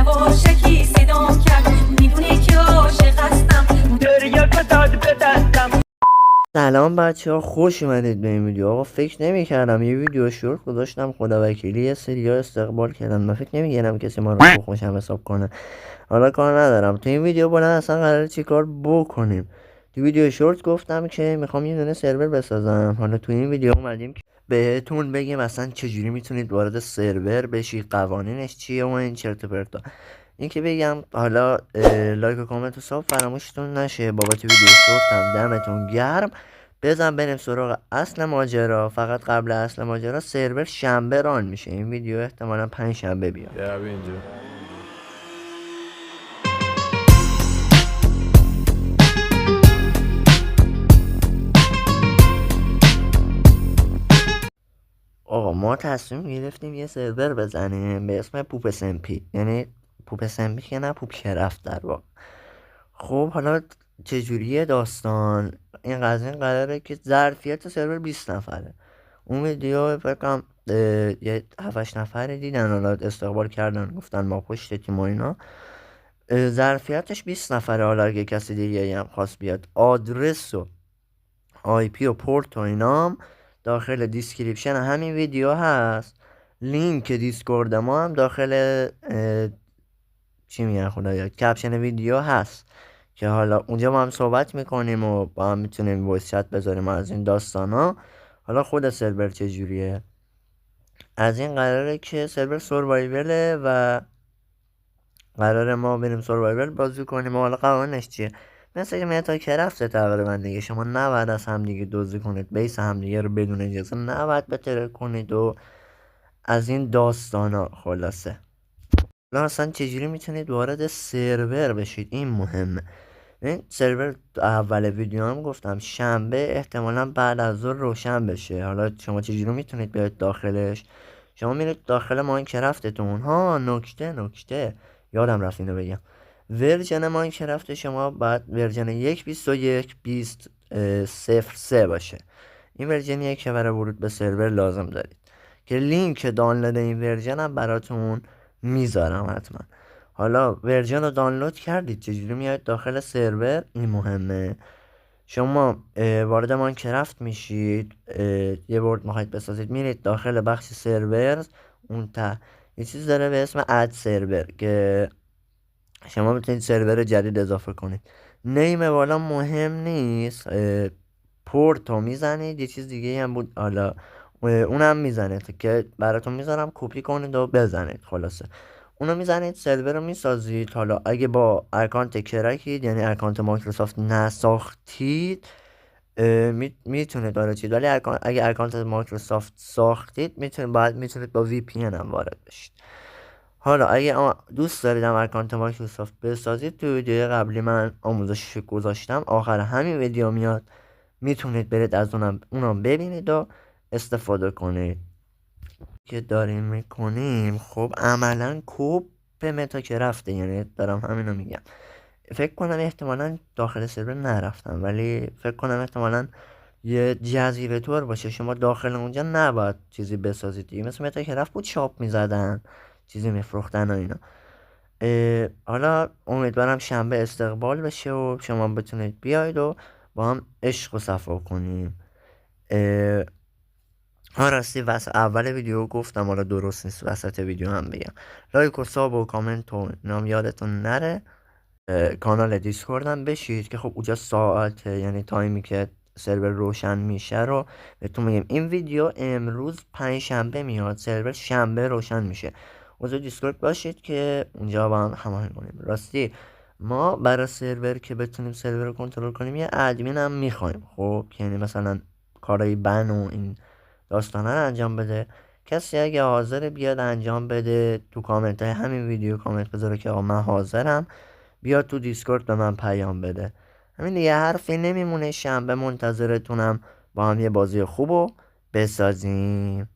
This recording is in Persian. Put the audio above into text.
یواشکی صدام کرد میدونی که عاشق هستم دریا داد به دستم. سلام بچه ها، خوش اومدید به این ویدیو. آقا فکر نمی کردم یه ویدیو شورت گذاشتم، خدا وکیلی یه سری ها استقبال کردن. من فکر نمی کردم کسی ما رو خوشم حساب کنه. حالا کار ندارم، تو این ویدیو بالا اصلا قراره چی کار بکنیم. تو ویدیو شورت گفتم که میخوام یه دونه سرور بسازم. حالا تو این ویدیو اومدیم که بهتون بگیم اصلا چجوری میتونید وارد سرور بشید، قوانینش چیه و این چرت و پرتا. این که بگم حالا لایک و کامنت و ساب فراموشتون نشه بابت ویدیو شورت هم. دمتون گرم. بزن بریم سراغ اصل ماجرا. فقط قبل اصل ماجرا، سرور شنبه ران میشه. این ویدیو احتمالا 5 شنبه بیاد. اینجا آقا ما تصمیم گرفتیم یه سرور بزنیم به اسم پوپ SMP. یعنی پوپ SMP که نه، پوپ کرفت در واقع. خب حالا چجوریه داستان؟ این قضیه قراره که ظرفیت سرور 20 نفره. اون ویدیو فکرم یه 7-8 نفره دیدن، حالا استقبال کردن گفتن ما پشت تیم و اینا. ظرفیتش 20 نفره. حالا اگه کسی دیگه هم خواست بیاد، آدرس و IP و پورت و اینام داخل دیسکریپشن همین ویدیو هست. لینک دیسکورد ما هم داخل چی میگن خدایا، کپشن ویدیو هست که حالا اونجا ما هم صحبت میکنیم و با هم میتونیم وایس چت بذاریم از این داستانا. حالا خود سرور چجوریه؟ از این قراره که سرور سروایوله و قراره ما بریم سروایول بازی کنیم. و حالا قوانش چیه؟ مثل که متا کرفته تقریبا دیگه. شما نباید از هم دیگه دزدی کنید، بیس هم دیگه رو بدون اجازه نباید بتره کنید و از این داستانا. خلاصه حالا اصلا چجوری میتونید وارد سرور بشید؟ این مهمه. این سرور اول ویدیو هم گفتم شنبه احتمالا بعد از ظهر روشن بشه. حالا شما چجوری میتونید بیاید داخلش؟ شما میرید داخل ماینکرافتتون. ها نکته یادم رفت اینو بگم. ورژن ماینکرافت شما باید ورژن 1.21.20.03 باشه. این ورژنیه که برای ورود به سرور لازم دارید که لینک دانلود این ورژن هم براتون میذارم حتما. حالا ورژن رو دانلود کردید، چجوری میاد داخل سرور؟ این مهمه. شما وارد ماینکرافت میشید، یه ورد میخواید بسازید، میرید داخل بخش سرور. اون ته یه چیز داره به اسم اد سرور که شما میتونید سرور جدید اضافه کنید. نیم بالا مهم نیست، پورت رو میزنید. یه چیز دیگه هم بود حالا اونم میزنید که براتون میذارم، کپی کنید و بزنید. خلاصه اونو میزنید، سرور رو میسازید. حالا اگه با اکانت کرکید، یعنی اکانت مایکروسافت نساختید، میتونید داره چید. ولی اگه اکانت مایکروسافت ساختید میتونید با VPN هم وارد بشید. حالا اگه دوست دارید هم اکانت مایکروسافت بسازید، تو ویدیو قبلی من آموزش گذاشتم، آخر همین ویدیو میاد، میتونید برید از اونم ببینید و استفاده کنید. که داریم میکنیم خب عملا کوب به متا که رفته، یعنی دارم همینو میگم. فکر کنم احتمالا داخل سرور نرفتم، ولی فکر کنم احتمالا یه جزیره تور باشه. شما داخل اونجا نباید چیزی بسازید دیگه. مثل متا که رفت بود شاپ میزدن، چیزی میفروختن و اینا. حالا امیدوارم شنبه استقبال بشه و شما بتونید بیاید و با هم عشق و صفا کنیم. راستی اول ویدیو گفتم، حالا درست نیست وسط ویدیو هم بگم. لایک و ساب و کامنت و نام یادتون نره. کانال دیسکورد هم بشید که خب اونجا ساعت، یعنی تایمی که سرور روشن میشه رو بهتون میگم. این ویدیو امروز 5 شنبه میاد، سرور شنبه روشن میشه. اونجا دیسکورد باشید که اونجا با هم هماهنگ کنیم. راستی ما برای سرور که بتونیم سرور رو کنترل کنیم یه ادمین هم میخوایم. خب یعنی مثلا کارهای بن و این داستانه رو انجام بده. کسی اگه حاضر بیاد انجام بده، تو کامنت های همین ویدیو کامنت بذاره که آقا من حاضرم، بیاد تو دیسکورد به من پیام بده. همین دیگه، حرفی نمیمونه. شنبه منتظرتونم با هم یه بازی خوب رو بسازیم.